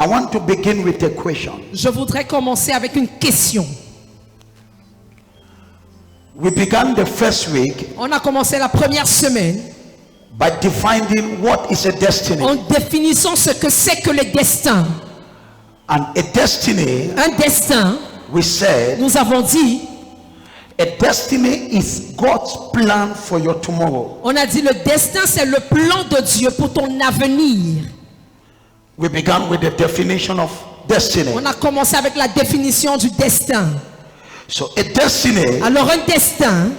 I want to begin with a question. Je voudrais commencer avec une question. We began the first week On a commencé la première semaine by defining what is a destiny. en définissant ce que c'est que le destin. And a destiny, Un destin, we said, nous avons dit, a destiny is God's plan for your tomorrow. on a dit le destin c'est le plan de Dieu pour ton avenir. We began with the definition of destiny. On a commencé avec la définition du destin. So a destiny Alors un destin,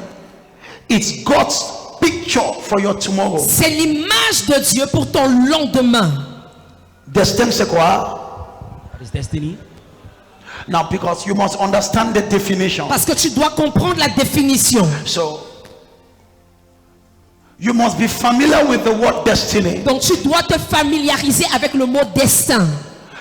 is God's picture for your tomorrow. c'est l'image de Dieu pour ton lendemain. Destin c'est quoi? What is destiny? Now because you must understand the definition. Parce que tu dois comprendre la définition. So you must be familiar with the word destiny. Donc tu dois te familiariser avec le mot destin.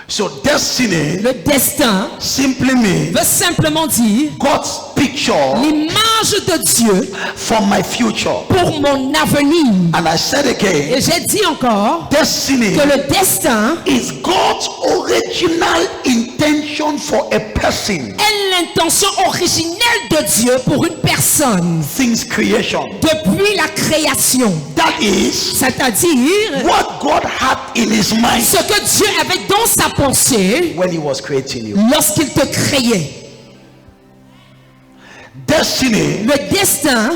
So destiny Le destin simply means veut simplement dire God's picture l'image de Dieu for my future. pour mon avenir. And I said again, Et j'ai dit encore destiny que le destin is God's original intention for a person est l'intention originelle de Dieu pour une personne since creation. depuis la création. That is C'est-à-dire what God had in his mind ce que Dieu avait dans sa pensée when he was creating you. lorsqu'il te créait. Destiny Le destin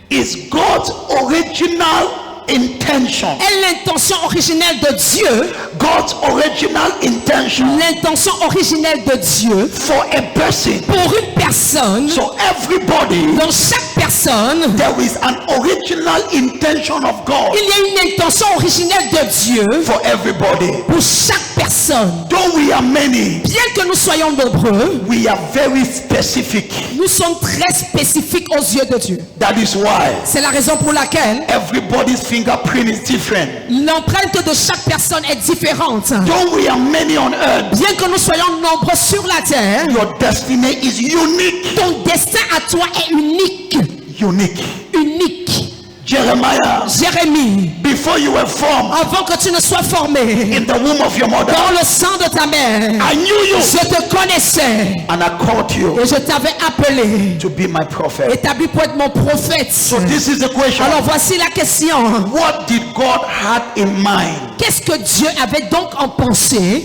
is God's original intention. est l'intention originelle de Dieu, God's original intention l'intention originelle de Dieu for a person. pour une personne. So everybody, Dans chaque personne, there is an original intention of God il y a une intention originelle de Dieu for everybody. pour chaque personne. Though we are many, Bien que nous soyons nombreux, we are very specific. nous sommes très spécifiques aux yeux de Dieu. That is why C'est la raison pour laquelle everybody's fingerprint is different. l'empreinte de chaque personne est différente. Though we are many on earth, Bien que nous soyons nombreux sur la terre, your destiny is unique. ton destin à toi est unique. Unique. Unique. Jeremiah, Jérémie, before you were formed avant que tu ne sois formé in the womb of your mother, dans le sang de ta mère, I knew you je te connaissais and I called you et je t'avais appelé, to be my prophet. établi pour être mon prophète. So this is the question. Alors voici la question. What did God have in mind Qu'est-ce que Dieu avait donc en pensée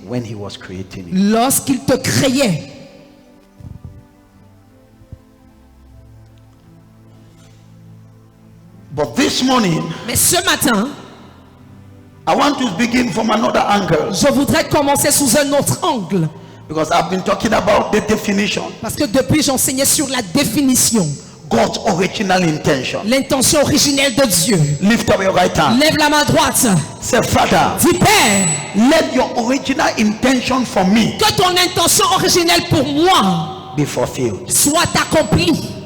when he was creating you? lorsqu'il te créait? But this morning, Mais ce matin, I want to begin from another angle je voudrais commencer sous un autre angle. because I've been talking about the definition, Parce que depuis, j'enseignais sur la définition, God's original intention. l'intention originelle de Dieu. Lift up your right hand. Lève la main droite. Say, Father, Dis, Père, let your original intention for me que ton intention originelle pour moi be fulfilled. soit accomplie.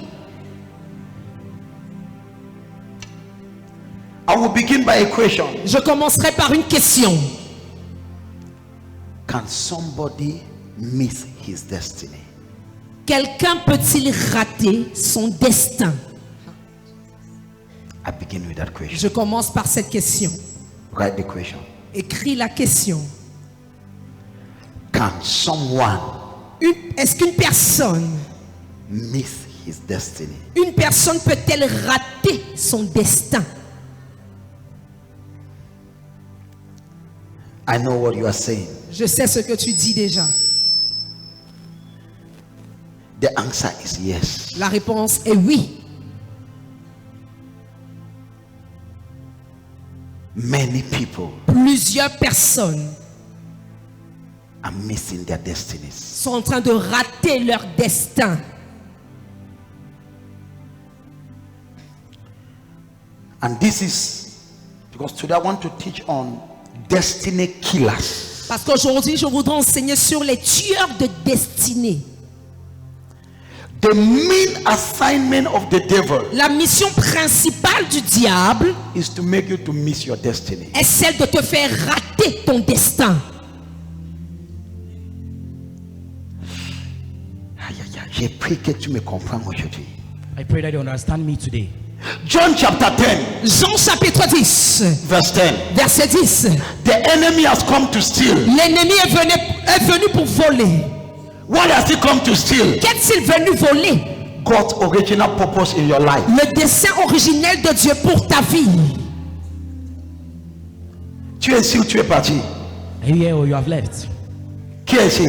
I will begin by a question. Je commencerai par une question. Can somebody miss his destiny? Quelqu'un peut-il rater son destin? I begin with that question. Je commence par cette question. Write the question. Écris la question. Can someone Est-ce qu'une personne, miss his destiny? une personne peut-elle rater son destin? I know what you are saying. Je sais ce que tu dis déjà. The answer is yes. La réponse est oui. Many people Plusieurs personnes are missing their destinies. sont en train de rater leur destin. And this is because today I want to teach on destiny killers. Parce qu'aujourd'hui, je voudrais enseigner sur les tueurs de destinée. The main assignment of the devil La mission principale du diable is to make you to miss your destiny. est celle de te faire rater ton destin. Aïe, aïe, aïe. J'ai prié que tu me comprennes aujourd'hui. I pray that you understand me today. John chapter 10, Jean chapitre 10, verse 10. verset 10. The enemy has come to steal. L'ennemi est venu pour voler. What has he come to steal? Qu'est-il venu voler? God's original purpose in your life. Le dessein originel de Dieu pour ta vie. Tu es ici ou tu es parti? Are you here or you have left? Qui est ici?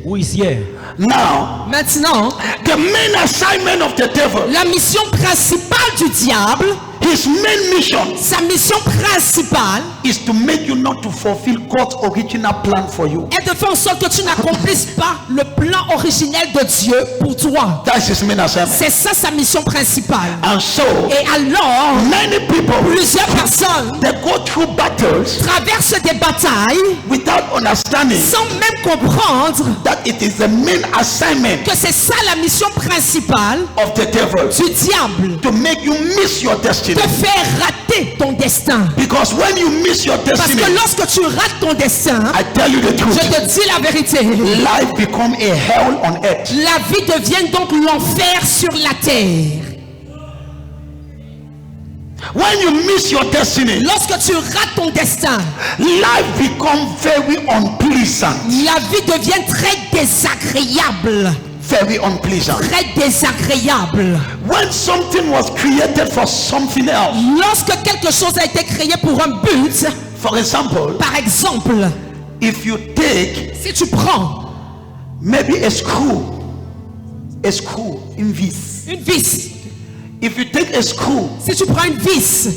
Who is here? Now, Maintenant, the main assignment of the devil, la mission principale du diable, his main mission sa mission principale is to make you not to fulfill God's original plan for you. est de faire en sorte que tu n'accomplisses pas le plan originel de Dieu pour toi. That's his main assignment. C'est ça sa mission principale. And so, Et alors, many people, plusieurs personnes they go through battles traversent des batailles without understanding sans même comprendre that it is the main assignment que c'est ça la mission principale of the devil, du diable. to make you miss your destiny. Te faire rater ton destin. Because when you miss your Parce destiny, que lorsque tu rates ton destin, I tell you the je truth, te dis la vérité, life become a hell on earth. la vie devient donc l'enfer sur la terre. When you miss your destiny, Lorsque tu rates ton destin, life become very unpleasant. la vie devient très désagréable. Very unpleasant. Très désagréable. When something was created for something else, Lorsque quelque chose a été créé pour un but, for example, par exemple, if you take si tu prends maybe a screw, in vis. une vis, If you take a screw si tu prends une vis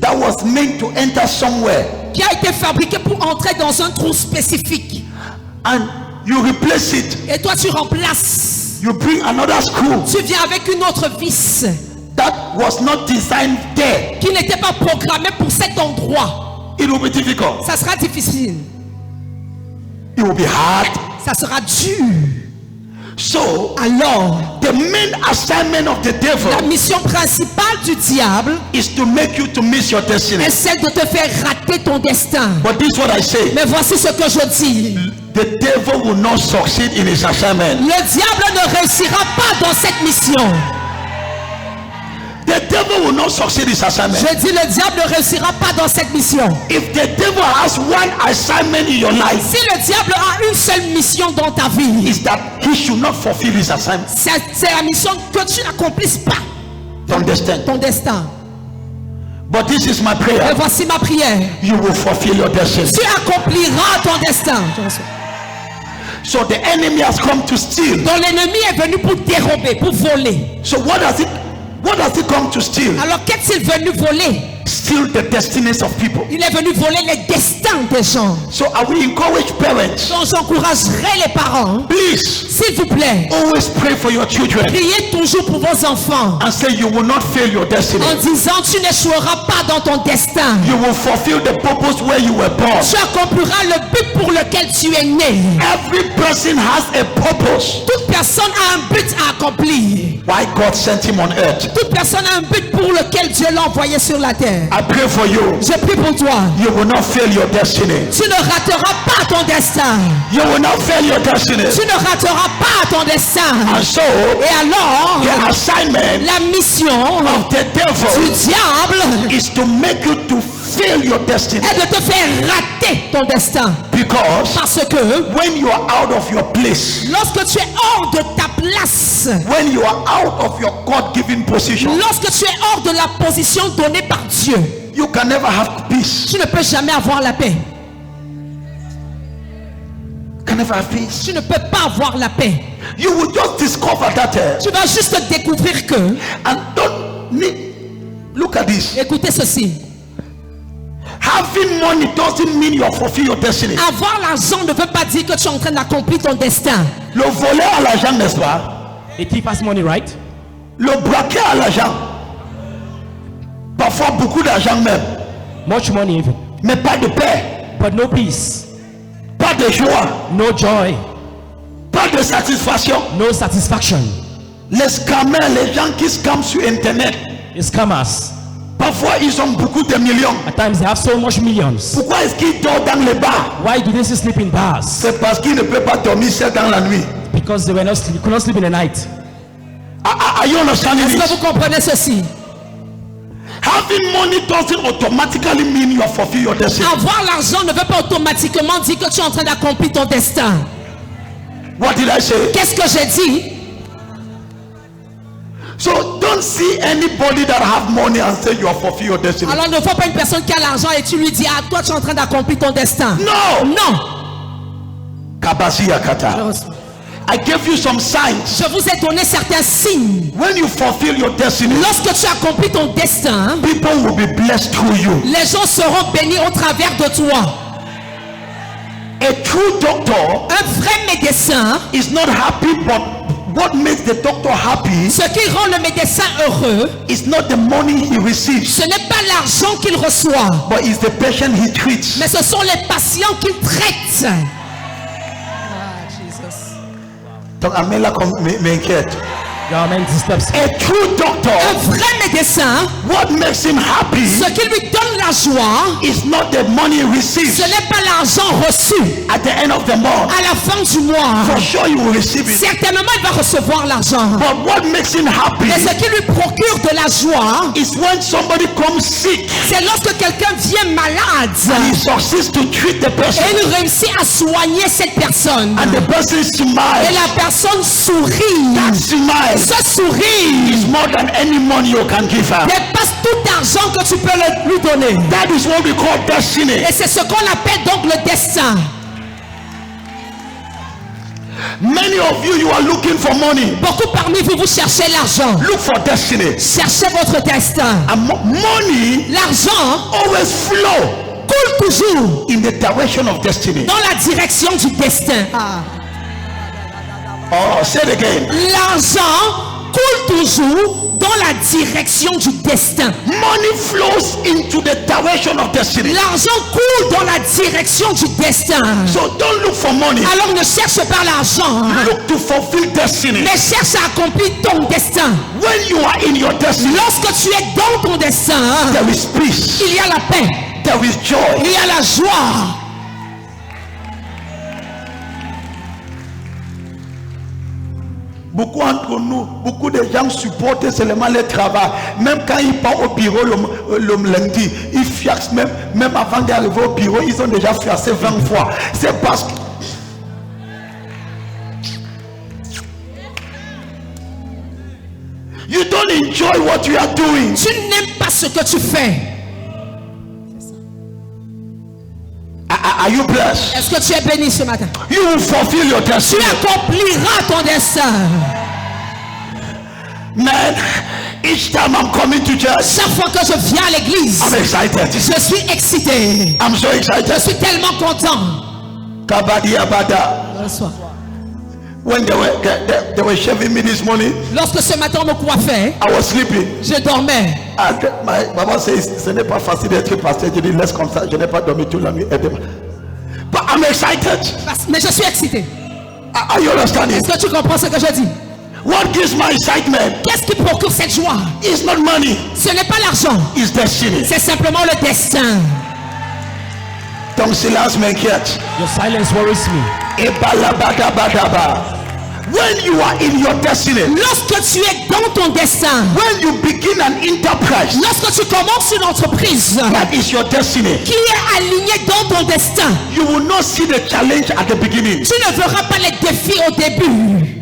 that was meant to enter somewhere qui a été fabriquée pour entrer dans un trou spécifique, and you replace it, et toi tu remplaces, you bring another screw tu viens avec une autre vis that was not designed there, qui n'était pas programmée pour cet endroit, it will be difficult. ça sera difficile, It will be hard. ça sera dur. So, Alors, the main assignment of the la devil mission principale du diable is to make you to miss your destiny. est celle de te faire rater ton destin. But this is what I say. Mais voici ce que je dis. The devil will not succeed in his assignment. Le diable ne réussira pas dans cette mission. The devil will not succeed in his assignment. Je dis le diable ne réussira pas dans cette mission. If the devil has one assignment in your life, Si le diable a une seule mission dans ta vie, is that he should not fulfill his assignment. c'est la mission que tu n'accomplisses pas You understand? ton destin. But this is my Et prayer. voici ma prière. You will fulfill your destiny. Tu accompliras ton destin. So the enemy has come to steal. Donc l'ennemi est venu pour dérober, pour voler. So what does it come to steal? Alors qu'est-il venu voler? Steal the destinies of people. Il est venu voler les destins des gens. So I will encourage parents, Donc j'encouragerai les parents, please s'il vous plaît, always pray for your children priez toujours pour vos enfants and say you will not fail your destiny. en disant tu n'échoueras pas dans ton destin. You will fulfill the purpose where you were born. Tu accompliras le but pour lequel tu es né. Every person has a purpose. Toute personne a un but à accomplir. Why God sent him on earth. Toute personne a un but pour lequel Dieu l'a envoyé sur la terre. I pray for you. Je prie pour toi. You will not fail your destiny. Tu ne rateras pas ton destin. You will not fail your destiny. Tu ne rateras pas ton destin. And so, Et alors, the assignment la mission of the du devil diable is to make you to fail your destiny. est de te faire rater ton destin. Because Parce que when you are out of your place, lorsque tu es hors de ta place, when you are out of your God-given position, lorsque tu es hors de la position donnée par Dieu, you can never have peace. tu ne peux jamais avoir la paix. Can never have peace. Tu ne peux pas avoir la paix. You will just discover that Tu vas juste découvrir que, and don't need. Look at this. écoutez ceci, Having money doesn't mean you fulfill your destiny. avoir l'argent ne veut pas dire que tu es en train d'accomplir ton destin. Le voler à l'argent, n'est-ce pas? A thief has money, right? Le braquer à l'argent. Parfois beaucoup d'argent même. Much money even. Mais pas de paix. But no peace, Pas de joie. no joy, Pas de satisfaction. no satisfaction. Les scammers, les gens qui scamment sur Internet. The scammers. Parfois ils ont beaucoup de millions. At times they have so much millions. Pourquoi est-ce qu'ils dorment dans les bars? Why do they still sleep in bars? C'est parce qu'ils ne peuvent pas dormir seul dans la nuit. Because they could not sleep in the night. Are you understanding Est-ce que this? vous comprenez ceci? Having money doesn't automatically mean you have fulfilled your destiny. Avoir l'argent ne veut pas automatiquement dire que tu es en train d'accomplir ton destin. What did I say? Qu'est-ce que j'ai dit? So don't see anybody that have money and say you have fulfilled your destiny. Alors ne vois pas une personne qui a l'argent et tu lui dis, ah, toi tu es en train d'accomplir ton destin. No. Non. Kabasiya kata. I gave you some signs. Je vous ai donné certains signes. When you fulfill your destiny, Lorsque tu accomplis ton destin, people will be blessed through you. les gens seront bénis au travers de toi. A true doctor Un vrai médecin, is not happy, but what makes the doctor happy ce qui rend le médecin heureux, is not the money he receives, ce n'est pas l'argent qu'il reçoit, but is the patient he treats. mais ce sont les patients qu'il traite. Donc, Amela m'inquiète. Government disturbs. A true doctor, Un vrai médecin, what makes him happy ce qui lui donne la joie, is not the money he receives ce n'est pas l'argent reçu at the end of the month. à la fin du mois. For sure you will receive it. Certainement, il va recevoir l'argent. But what makes him happy Mais ce qui lui procure de la joie, is when somebody comes sick c'est lorsque quelqu'un vient malade and he succeeds to treat the person et il réussit à soigner cette personne. and the person Et smiles. la personne sourit. That smile Ce sourire is more than any money you can give her. dépasse tout argent que tu peux lui donner. That is what we call destiny. Et c'est ce qu'on appelle donc le destin. Many of you are looking for money. Beaucoup parmi vous, vous cherchez l'argent. Look for destiny. Cherchez votre destin. And money L'argent always flow coule toujours in the direction of destiny. dans la direction du destin. Oh, say it again. L'argent coule toujours dans la direction du destin. Money flows into the direction of destiny. L'argent coule dans la direction du destin. So don't look for money. Alors ne cherche pas l'argent, Look to fulfill destiny. mais cherche à accomplir ton destin. When you are in your destiny, Lorsque tu es dans ton destin, there is peace. il y a la paix, There is joy. il y a la joie. Beaucoup d'entre nous, beaucoup de gens supportent seulement le travail. Même quand ils partent au bureau le lundi, ils fiaxent même avant d'arriver au bureau, ils ont déjà fiaxé 20 fois. C'est parce que you don't enjoy what you are doing. Tu n'aimes pas ce que tu fais. Are you blessed? Est-ce que tu es béni ce matin? You will fulfill your Tu destiny. accompliras ton destin. Man, each time I'm coming to church, Chaque fois que je viens à l'église, I'm excited. je suis excité. I'm so Je excited. suis tellement content. Kabadi Abada. Bonsoir. When they were shaving me this morning, Lorsque ce matin on me coiffait, I was sleeping. je dormais. And my maman says, ce n'est pas facile d'être pasteur. Je dis, laisse comme ça. Je n'ai pas dormi toute la nuit. But I'm excited. Mais je suis excité. Are you understanding? Est-ce que tu comprends ce que je dis? What gives my excitement? Qu'est-ce qui procure cette joie? It's not money. Ce n'est pas l'argent, It's destiny. c'est simplement le destin. Ton silence m'inquiète. Your silence worries me. Ebalabadabadaba. When you are in your destiny, Lorsque tu es dans ton destin, when you begin an enterprise, lorsque tu commences une entreprise that is your destiny. qui est alignée dans ton destin, You will not see the challenge at the beginning. tu ne verras pas les défis au début.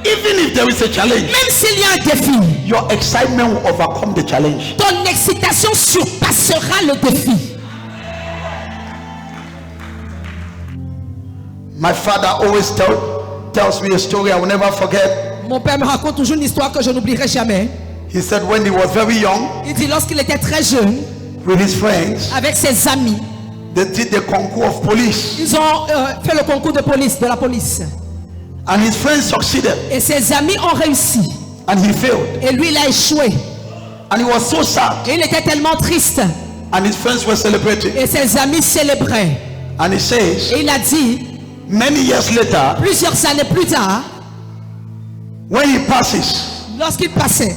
Even if there is a challenge, Même s'il y a un défi, your excitement will overcome the challenge. ton excitation surpassera le défi. My father always tells me a story I will never forget. Mon père me raconte toujours une histoire que je n'oublierai jamais. He said when he was very young, Il dit lorsqu'il était très jeune, with his friends, avec ses amis, they did the concours of police. ils ont fait le concours de la police. And his friends succeeded. Et ses amis ont réussi. And he failed. Et lui, il a échoué. And he was so sad. Et il était tellement triste. And his friends were celebrating. Et ses amis célébraient. And he says, Et il a dit, many years later, plusieurs années plus tard, when he passes, lorsqu'il passait,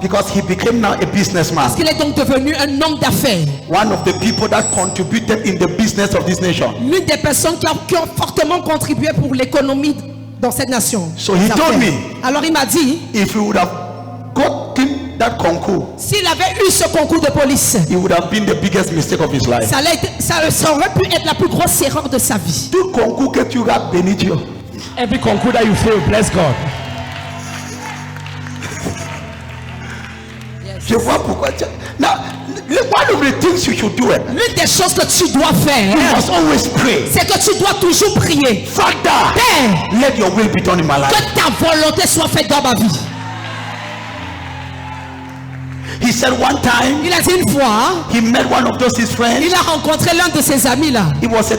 because he became now a businessman, parce qu'il est donc devenu un homme d'affaires, one of the people that contributed in the business of this nation. l'une des personnes qui ont fortement contribué pour l'économie dans cette nation. So he told me, Alors il m'a dit, if he would have gotten that concours, S'il avait eu ce concours de police, it would have been the biggest mistake of his life. ça aurait pu être la plus grosse erreur de sa vie. Tout concours que tu rates, bénis Dieu. Every concours that you fail, bless God. Je vois pourquoi. Now, one of the things you should do, L'une des choses que tu dois faire, you must always pray. c'est que tu dois toujours prier. Father, Père, let your will be done in my life. que ta volonté soit faite dans ma vie. He said one time, Il a dit une fois, he met one of those his friends. il a rencontré l'un de ses amis là. He's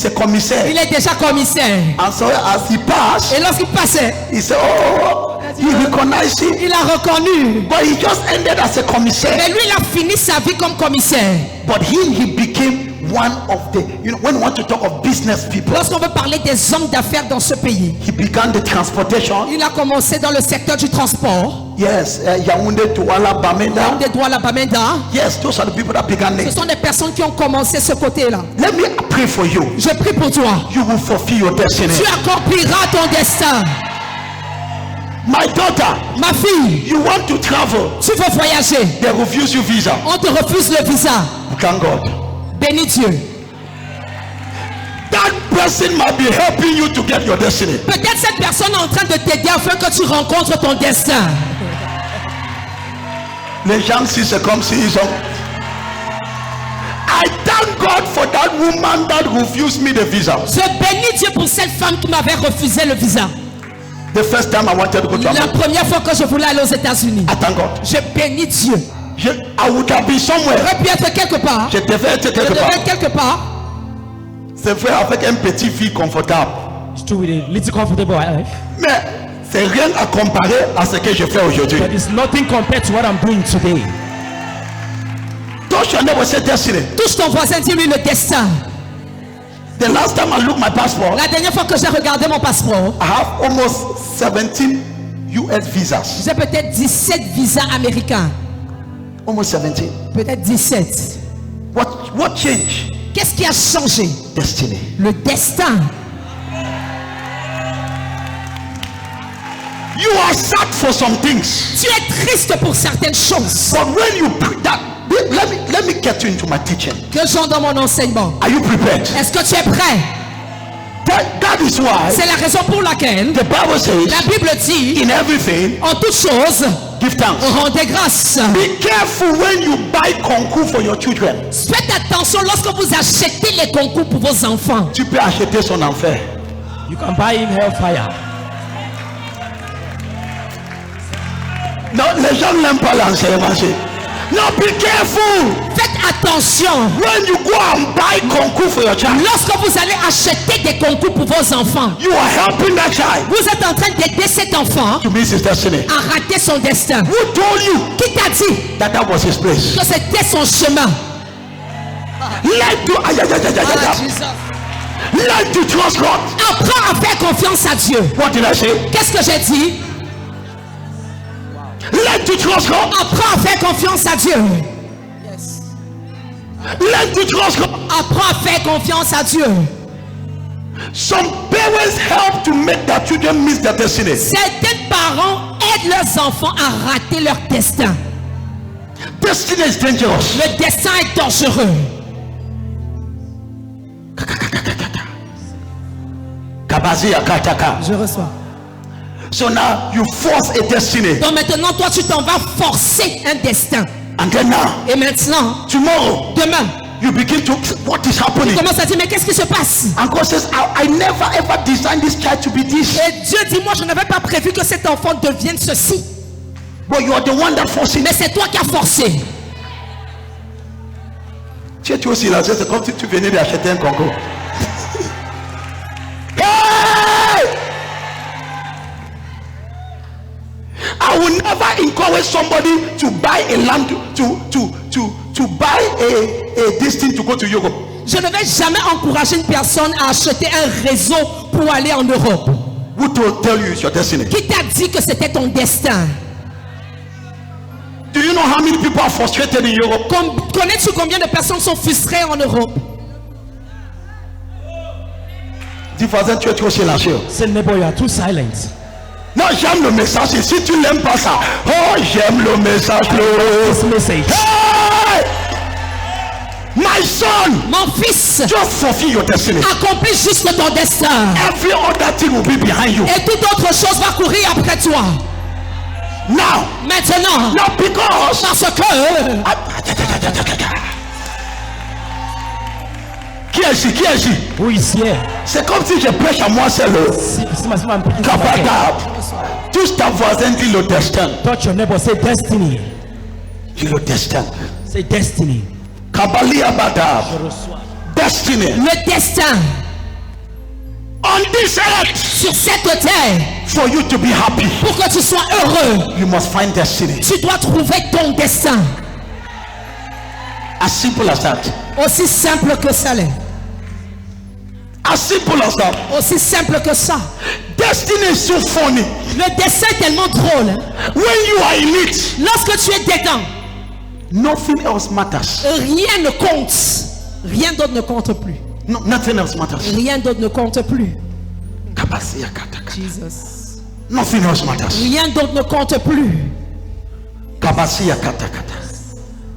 a commissaire. Il est déjà commissaire. And so as he passed, Et lorsqu'il passait, he said, oh, he recognized him. il a reconnu. But he just ended as a commissaire. Mais lui, il a fini sa vie comme commissaire. But he became one of the, when you want to talk of business people, Lorsqu'on veut parler des hommes d'affaires dans ce pays, he began the transportation. il a commencé dans le secteur du transport. Yes, Yaoundé, Douala, Bamenda. Des Douala Bamenda. Yes, those are the people that began Ce it. sont des personnes qui ont commencé ce côté-là. Let me pray for you. Je prie pour toi. You will fulfill your destiny. Tu accompliras ton destin. My daughter, Ma fille, you want to travel. tu veux voyager. They refuse you visa. On te refuse le visa. Thank God. Bénis Dieu. That person might be helping you to get your destiny. Peut-être cette personne est en train de t'aider afin que tu rencontres ton destin. Les gens, si c'est comme si ils ont. I thank God for that woman that refused me the visa. Je bénis Dieu pour cette femme qui m'avait refusé le visa. The first time I wanted to go to La America. première fois que je voulais aller aux États-Unis. I thank God. Je bénis Dieu. I would have been somewhere. J'aurais pu être quelque part. Je devais être Je quelque devais part. être quelque part. C'est vrai avec un petit fille confortable. It's true with a little comfortable life, Mais c'est rien à comparer à ce que je fais aujourd'hui. but it's nothing compared to what I'm doing today. Touch your neighbor, say destiny. Touche ton voisin, dis-lui le destin. The last time I looked my passport, La dernière fois que j'ai regardé mon passeport, I have almost 17 US visas. j'ai peut-être 17 visas américains. Almost 17. Peut-être 17. What changed? Qu'est-ce qui a changé? Destiny. Le destin. You are sad for some things. Tu es triste pour certaines choses. But when you let me get you into my teaching. Que j'en dans mon enseignement. Are you prepared? Est-ce que tu es prêt? That is why C'est la raison pour laquelle the Bible says, la Bible dit, in everything, en toutes choses, give thanks. rendez grâce. Be careful when you buy concours for your children. Faites attention lorsque vous achetez les concours pour vos enfants. Tu peux acheter son enfer. You can buy him hellfire. Non, les gens n'aiment pas l'enseignement. No, be careful Faites attention when you go and buy concours for your child. lorsque vous allez acheter des concours pour vos enfants. You are helping that child Vous êtes en train d'aider cet enfant to miss his destiny. à rater son destin. Who told you Qui t'a dit that that was his place? que c'était son chemin? Learn to learn to trust God. Apprends à faire confiance à Dieu. What did I say? Qu'est-ce que j'ai dit? Learn to trust God. Apprends à faire confiance à Dieu. Learn to trust God. Apprends à faire confiance à Dieu. Some parents help to make their children miss their destiny. Certains parents aident leurs enfants à rater leur destin. Destiny is dangerous. Le destin est dangereux. Kabazi akataka. Je reçois. So now you force a destiny. Donc maintenant, toi, tu t'en vas forcer un destin. And then now, Et maintenant, tomorrow, demain, you begin to, what is tu happening? commences à dire, mais qu'est-ce qui se passe? And God says, I never ever designed this child to be this. Et Dieu dit, moi, je n'avais pas prévu que cet enfant devienne ceci. But you are the one that forced it. Mais c'est toi qui as forcé. Tu es aussi là, c'est comme si tu venais d'acheter un concours. Hey! I will never encourage somebody to buy a land to buy a this thing to go to Europe. Je ne vais jamais encourager une personne à acheter un réseau pour aller en Europe. Who told tell you it's your destiny? Qui t'a dit que c'était ton destin? Do you know how many people are frustrated in Europe? Connais-tu combien de personnes sont frustrées en Europe? Dis voisin, tu es trop silencieux. Say, neighbor, you are too silent. Non, j'aime le message. Et si tu n'aimes pas ça, oh, j'aime le message. This message. Hey! My son, Mon fils, just fulfill your destiny. accomplis juste ton destin. Every other thing will be behind you. Et toute autre chose va courir après toi. Now, Maintenant, not because. parce que... Qui est ici? Qui est ici? Who is here? C'est comme si je prêche à moi seul. See my I'm preaching to myself. Kabadab. Touche ta voisin, dis le destin. Touch your neighbor, say destiny. Dis le destin. Say destiny. Kabali Abadab. Destiny. Le destin On this earth, sur cette terre, for you to be happy, pour que tu sois heureux, you must find destiny. tu dois trouver ton destin. As simple as that. Aussi simple que ça l'est. As simple as that. Aussi simple que ça. Destiny is so funny. Le destin est tellement drôle. Hein. When you are in it, Lorsque tu es dedans, nothing else matters. rien ne compte. Rien d'autre ne compte plus. No, nothing else matters. Rien d'autre ne compte plus. Kabasi Akataka. Jesus. Nothing else matters. Rien d'autre ne compte plus. Kabasi Akatakata.